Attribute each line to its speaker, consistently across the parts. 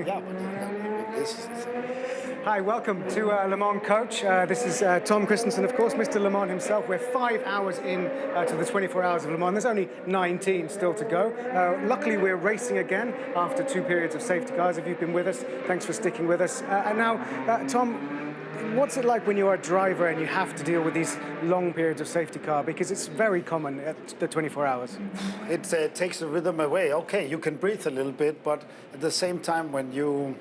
Speaker 1: Yeah, but this is...
Speaker 2: Hi, welcome to Le Mans Coach. This is Tom Christensen, of course, Mr. Le Mans himself. We're 5 hours in to the 24 hours of Le Mans. There's only 19 still to go. Luckily, we're racing again after 2 periods of safety cars. If you've been with us, thanks for sticking with us. And now, Tom, what's it like when you're a driver and you have to deal with these long periods of safety car? Because it's very common at the 24 hours.
Speaker 1: It takes the rhythm away. Okay, you can breathe a little bit, but at the same time, when you're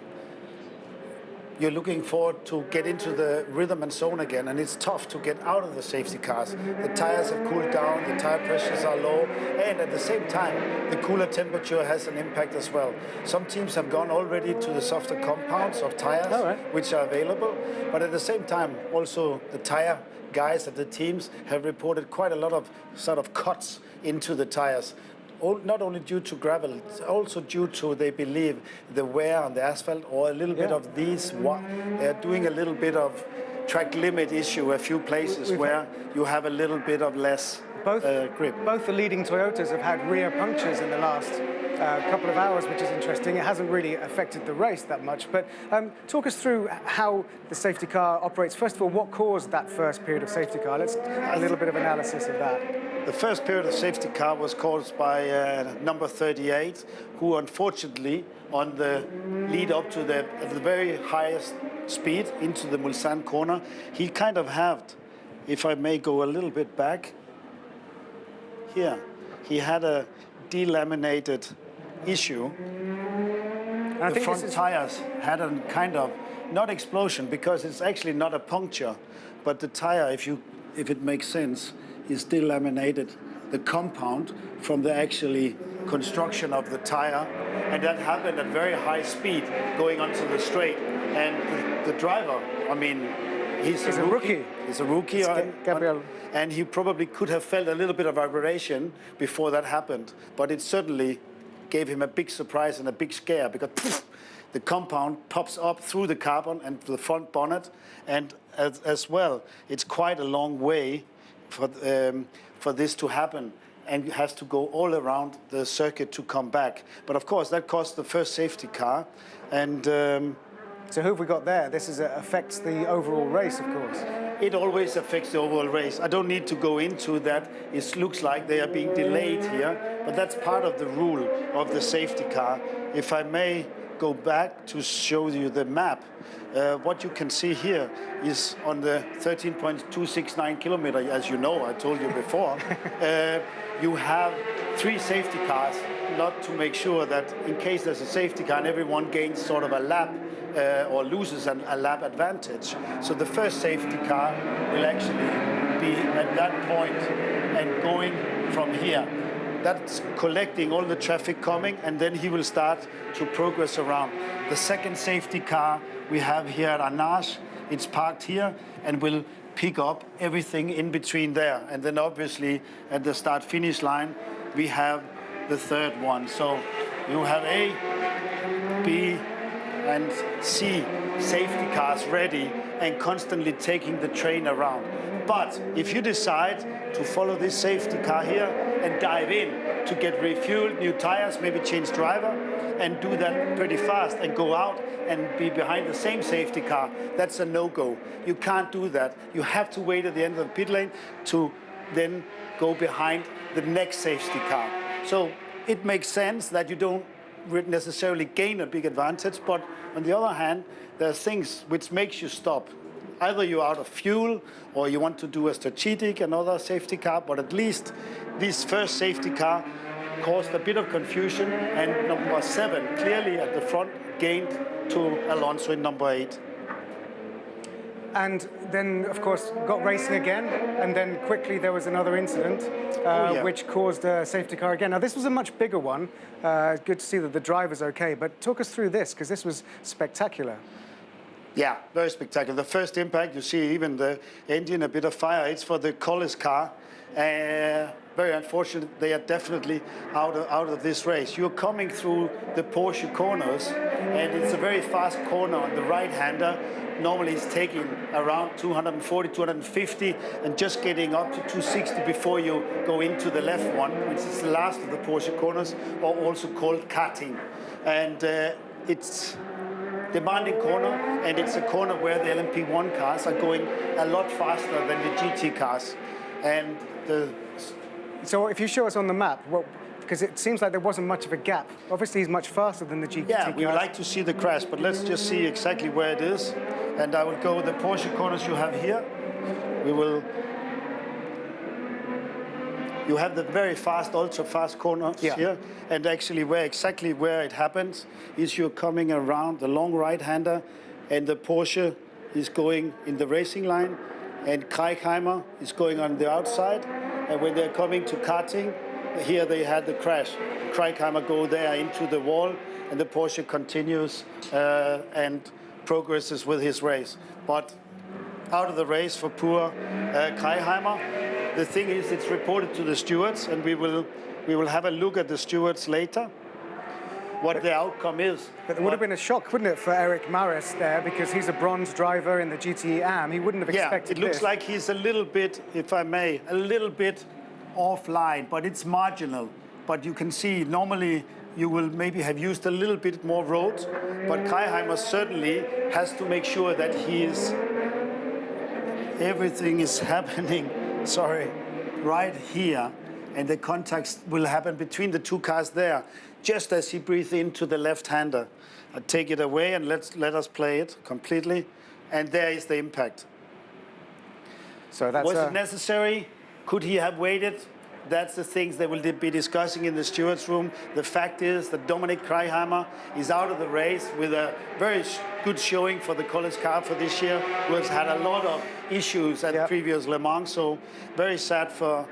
Speaker 1: looking forward to get into the rhythm and zone again, and it's tough to get out of the safety cars. The tires have cooled down, the tire pressures are low, and at the same time, the cooler temperature has an impact as well. Some teams have gone already to the softer compounds of tires, which are available, but at the same time, also the tire guys at the teams have reported quite a lot of sort of cuts into the tires. Not only due to gravel, it's also due to, they believe, the wear on the asphalt, or a little bit of these. They're doing a little bit of track limit issue, a few places where you have a little bit of less grip.
Speaker 2: Both the leading Toyotas have had rear punctures in the last couple of hours, which is interesting. It hasn't really affected the race that much, but talk us through how the safety car operates. First of all, what caused that first period of safety car? Let's a little bit of analysis of that.
Speaker 1: The first period of safety car was caused by number 38, who unfortunately, on the lead up to the very highest speed into the Mulsanne corner, he kind of had, if I may go a little bit back, here, he had a delaminated issue. The front tires had a kind of, not explosion, because it's actually not a puncture, but the tire, if it makes sense, is delaminated, the compound from the actually construction of the tire, and that happened at very high speed going onto the straight. And the driver, I mean, he's a rookie. He's a rookie,
Speaker 2: Gabriel.
Speaker 1: And he probably could have felt a little bit of vibration before that happened, but it certainly gave him a big surprise and a big scare, because poof, the compound pops up through the carbon and the front bonnet, and as well, it's quite a long way for this to happen, and has to go all around the circuit to come back. But of course, that cost the first safety car. And
Speaker 2: so who have we got there? This affects the overall race, of course.
Speaker 1: It always affects the overall race. I don't need to go into that. It looks like they are being delayed here, but that's part of the rule of the safety car. If I may go back to show you the map, what you can see here is on the 13.269 kilometer, as you know, I told you before, you have 3 safety cars, not to make sure that in case there's a safety car and everyone gains sort of a lap or loses a lap advantage. So the first safety car will actually be at that point and going from here. That's collecting all the traffic coming, and then he will start to progress around. The second safety car we have here at Arnage, it's parked here and will pick up everything in between there. And then obviously at the start-finish line, we have the third one. So you have A, B, and C safety cars ready and constantly taking the train around. But if you decide to follow this safety car here and dive in to get refueled, new tires, maybe change driver, and do that pretty fast and go out and be behind the same safety car, that's a no-go. You can't do that. You have to wait at the end of the pit lane to then go behind the next safety car. So it makes sense that you don't necessarily gain a big advantage, but on the other hand, there are things which makes you stop. Either you're out of fuel or you want to do a strategic, another safety car, but at least this first safety car caused a bit of confusion, and number 7 clearly at the front gained to Alonso in number 8.
Speaker 2: And then, of course, got racing again, and then quickly there was another incident which caused a safety car again. Now, this was a much bigger one. Good to see that the driver's okay, but talk us through this, because this was spectacular.
Speaker 1: Yeah, very spectacular. The first impact, you see even the engine, a bit of fire. It's for the Collis car. very unfortunate. They are definitely out of this race. You're coming through the Porsche corners, and it's a very fast corner on the right-hander. Normally it's taking around 240, 250, and just getting up to 260 before you go into the left one, which is the last of the Porsche corners, or also called karting. And it's demanding corner, and it's a corner where the LMP1 cars are going a lot faster than the GT cars. And
Speaker 2: so if you show us on the map, because it seems like there wasn't much of a gap. Obviously, he's much faster than the GT
Speaker 1: yeah,
Speaker 2: cars.
Speaker 1: we would like to see the crash, but let's just see exactly where it is. And I will go the Porsche corners you have here. You have the very fast, ultra-fast corners here. And actually exactly where it happens is you're coming around the long right-hander, and the Porsche is going in the racing line, and Kreikheimer is going on the outside. And when they're coming to karting, here they had the crash. Kreikheimer go there into the wall, and the Porsche continues and progresses with his race. But out of the race for poor Kreikheimer. The thing is, it's reported to the stewards, and we will have a look at the stewards later, what the outcome is.
Speaker 2: But it would have been a shock, wouldn't it, for Eric Maris there, because he's a bronze driver in the GT AM. He wouldn't have expected
Speaker 1: it looks like he's a little bit, if I may, a little bit offline, but it's marginal. But you can see, normally you will maybe have used a little bit more road, but Kreikheimer certainly has to make sure that everything is happening, right here, and the contacts will happen between the two cars there, just as he breathes into the left-hander. I take it away and let us play it completely, and there is the impact.
Speaker 2: So that's
Speaker 1: was it necessary? Could he have waited? That's the things they will be discussing in the stewards' room. The fact is that Dominic Kreikheimer is out of the race with a very good showing for the College car for this year, who has had a lot of issues at previous Le Mans. So very sad for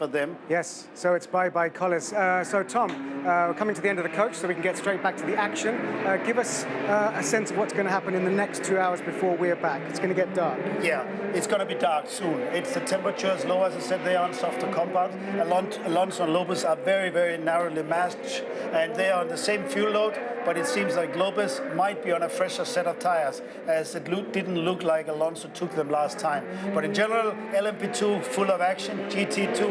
Speaker 1: them.
Speaker 2: Yes, so it's bye-bye Collis. So Tom, we're coming to the end of the coach, so we can get straight back to the action. Give us a sense of what's going to happen in the next 2 hours before we're back. It's going to get dark.
Speaker 1: Yeah, it's going to be dark soon. The temperature is low, as I said, they are on softer compound. Alonso and Lopez are very, very narrowly matched, and they are on the same fuel load, but it seems like Lopez might be on a fresher set of tires, as it didn't look like Alonso took them last time. But in general, LMP2 full of action, GT2,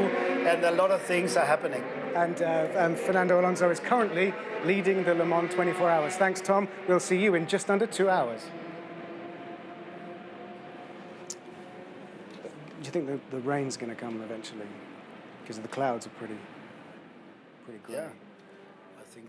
Speaker 1: and a lot of things are happening.
Speaker 2: And Fernando Alonso is currently leading the Le Mans 24 hours. Thanks, Tom. We'll see you in just under 2 hours. Do you think the rain's going to come eventually? Because the clouds are pretty grey.
Speaker 1: Yeah, I think.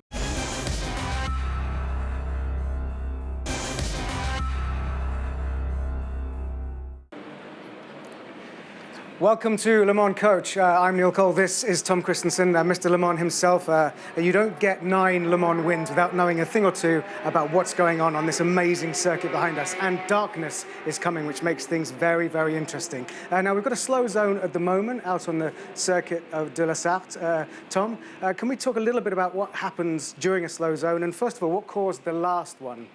Speaker 2: Welcome to Le Mans Coach. I'm Neil Cole. This is Tom Christensen, Mr. Le Mans himself. You don't get 9 Le Mans wins without knowing a thing or two about what's going on this amazing circuit behind us. And darkness is coming, which makes things very, very interesting. Now, we've got a slow zone at the moment out on the circuit of de la Sarthe. Tom, can we talk a little bit about what happens during a slow zone? And first of all, what caused the last one?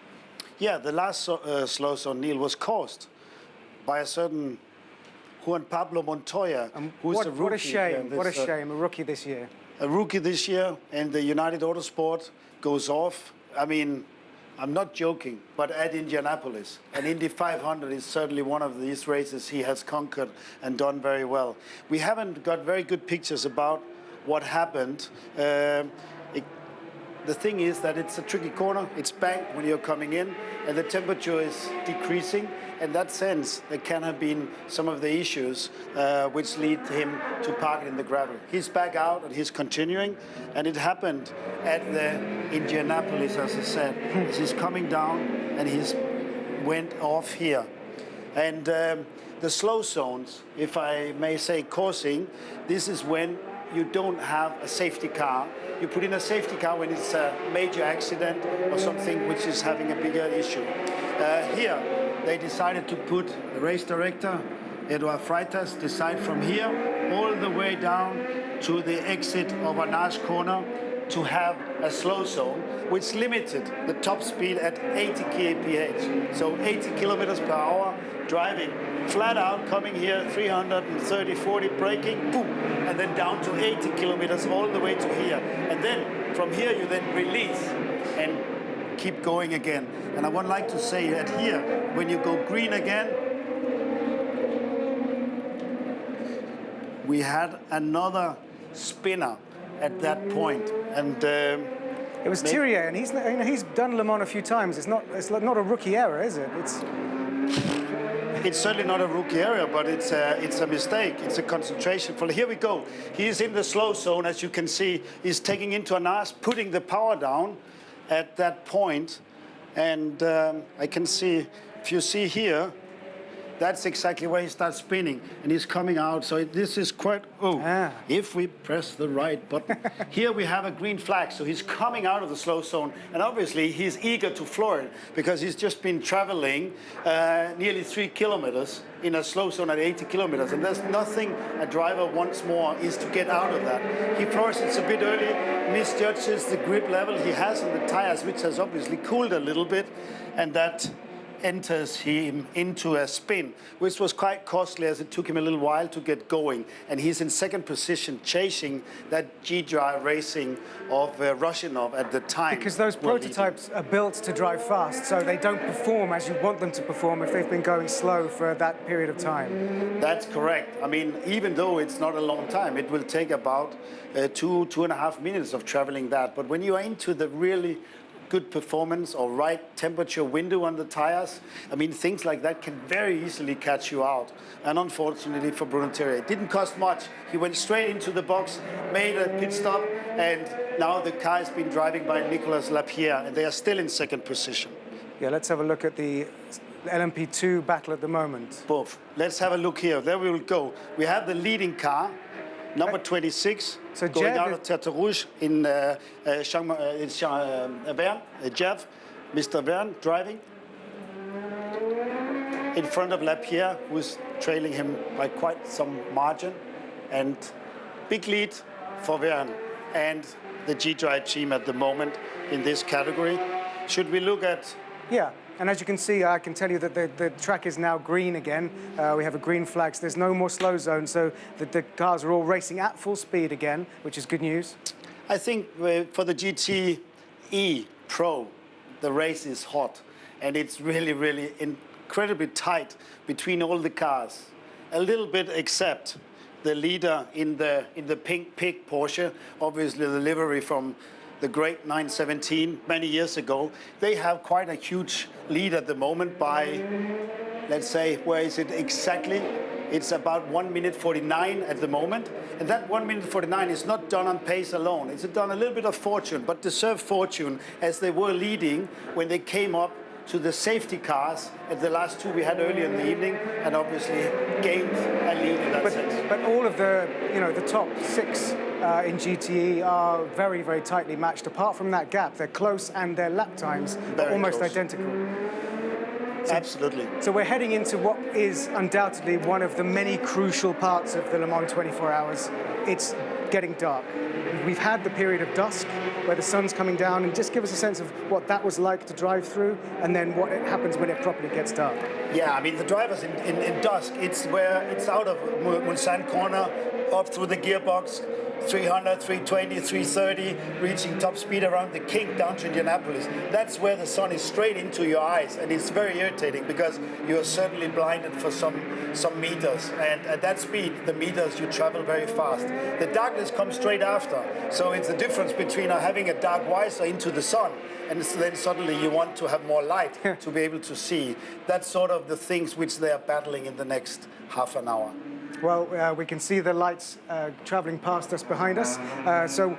Speaker 1: Yeah, the last slow zone, Neil, was caused by a certain Juan Pablo Montoya, who's a rookie.
Speaker 2: What a shame, what a shame, a rookie this year.
Speaker 1: A rookie this year, and the United Autosport goes off. I mean, I'm not joking, but at Indianapolis. And Indy 500 is certainly one of these races he has conquered and done very well. We haven't got very good pictures about what happened. The thing is that it's a tricky corner. It's banked when you're coming in, and the temperature is decreasing. In that sense, there can have been some of the issues which lead him to park it in the gravel. He's back out and he's continuing, and it happened at the Indianapolis, as I said. As he's coming down and he's went off here. And the slow zones, if I may say coursing, this is when you don't have a safety car. You put in a safety car when it's a major accident or something which is having a bigger issue. Here, they decided to put the race director, Eduard Freitas, decide from here all the way down to the exit of Arnage corner, to have a slow zone, which limited the top speed at 80 kph. So 80 kilometers per hour, driving flat out, coming here 330, 40, braking, boom, and then down to 80 kilometers all the way to here. And then from here you then release and keep going again. And I would like to say that here, when you go green again, we had another spinner at that point, and
Speaker 2: it was Thierry, and he's done Le Mans a few times. It's not a rookie error, is it?
Speaker 1: It's certainly not a rookie error, but it's a mistake. It's a concentration. Here we go. He's in the slow zone, as you can see. He's taking into an arse, putting the power down at that point, and I can see, if you see here, that's exactly where he starts spinning, and he's coming out. So this is quite, if we press the right button. Here we have a green flag, so he's coming out of the slow zone, and obviously he's eager to floor it, because he's just been traveling nearly 3 kilometers in a slow zone at 80 kilometers, and there's nothing a driver wants more is to get out of that. He floors it a bit early, misjudges the grip level he has on the tires, which has obviously cooled a little bit, and that enters him into a spin, which was quite costly as it took him a little while to get going. And he's in second position, chasing that G-Drive racing of Rushinov at the time.
Speaker 2: Because those prototypes are built to drive fast, so they don't perform as you want them to perform if they've been going slow for that period of time.
Speaker 1: That's correct. I mean, even though it's not a long time, it will take about 2.5 minutes of traveling that. But when you are into the really good performance or right temperature window on the tires, I mean, things like that can very easily catch you out. And unfortunately for Bruno Thierry, it didn't cost much. He went straight into the box, made a pit stop, and now the car has been driving by Nicolas Lapierre, and they are still in second position.
Speaker 2: Yeah, let's have a look at the LMP2 battle at the moment.
Speaker 1: Both. Let's have a look here. There we will go. We have the leading car, number 26,
Speaker 2: so
Speaker 1: going out of Tertre Rouge in Jeff, Mr. Verne driving in front of Lapierre, who's trailing him by quite some margin, and big lead for Verne and the G-Drive team at the moment in this category. Should we look at?
Speaker 2: Yeah. And as you can see, I can tell you that the track is now green again. We have a green flag, so there's no more slow zone, so the cars are all racing at full speed again, which is good news.
Speaker 1: I think for the GTE Pro, the race is hot, and it's really, really incredibly tight between all the cars. A little bit except the leader in the pink pig Porsche, obviously the livery from the great 917 many years ago. They have quite a huge lead at the moment by, let's say, where is it exactly? It's about 1 minute 49 at the moment. And that 1 minute 49 is not done on pace alone. It's done a little bit of fortune, but deserved fortune, as they were leading when they came up to the safety cars at the last two we had earlier in the evening, and obviously gained a lead in that sense.
Speaker 2: But all of the top six in GTE are very, very tightly matched. Apart from that gap, they're close, and their lap times are almost identical.
Speaker 1: Absolutely.
Speaker 2: So we're heading into what is undoubtedly one of the many crucial parts of the Le Mans 24 hours. It's getting dark. We've had the period of dusk where the sun's coming down, and just give us a sense of what that was like to drive through, and then what happens when it properly gets dark.
Speaker 1: Yeah, I mean, the drivers in dusk, it's where it's out of Mulsanne corner, up through the gearbox, 300, 320, 330, reaching top speed around the kink down to Indianapolis. That's where the sun is straight into your eyes, and it's very irritating because you're certainly blinded for some meters. And at that speed, the meters, you travel very fast. The darkness comes straight after, so it's the difference between having a dark visor into the sun, and then suddenly you want to have more light to be able to see. That's sort of the things which they are battling in the next half an hour.
Speaker 2: Well, we can see the lights traveling past us behind us. So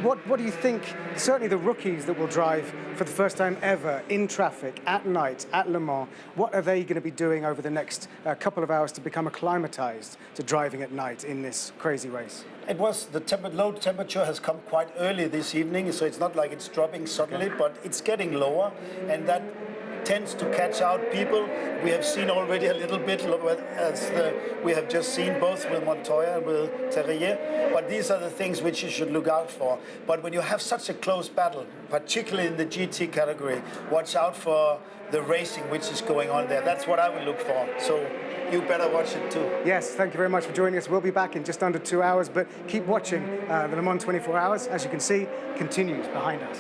Speaker 2: what do you think, certainly the rookies that will drive for the first time ever in traffic at night at Le Mans, what are they going to be doing over the next couple of hours to become acclimatized to driving at night in this crazy race?
Speaker 1: It was, the low temperature has come quite early this evening, so it's not like it's dropping suddenly, but it's getting lower, and that tends to catch out people. We have seen already a little bit we have just seen both with Montoya and with Terrier, but these are the things which you should look out for. But when you have such a close battle, particularly in the GT category, watch out for the racing which is going on there. That's what I will look for. So you better watch it too.
Speaker 2: Yes, thank you very much for joining us. We'll be back in just under 2 hours, but keep watching the Le Mans 24 Hours. As you can see, continues behind us.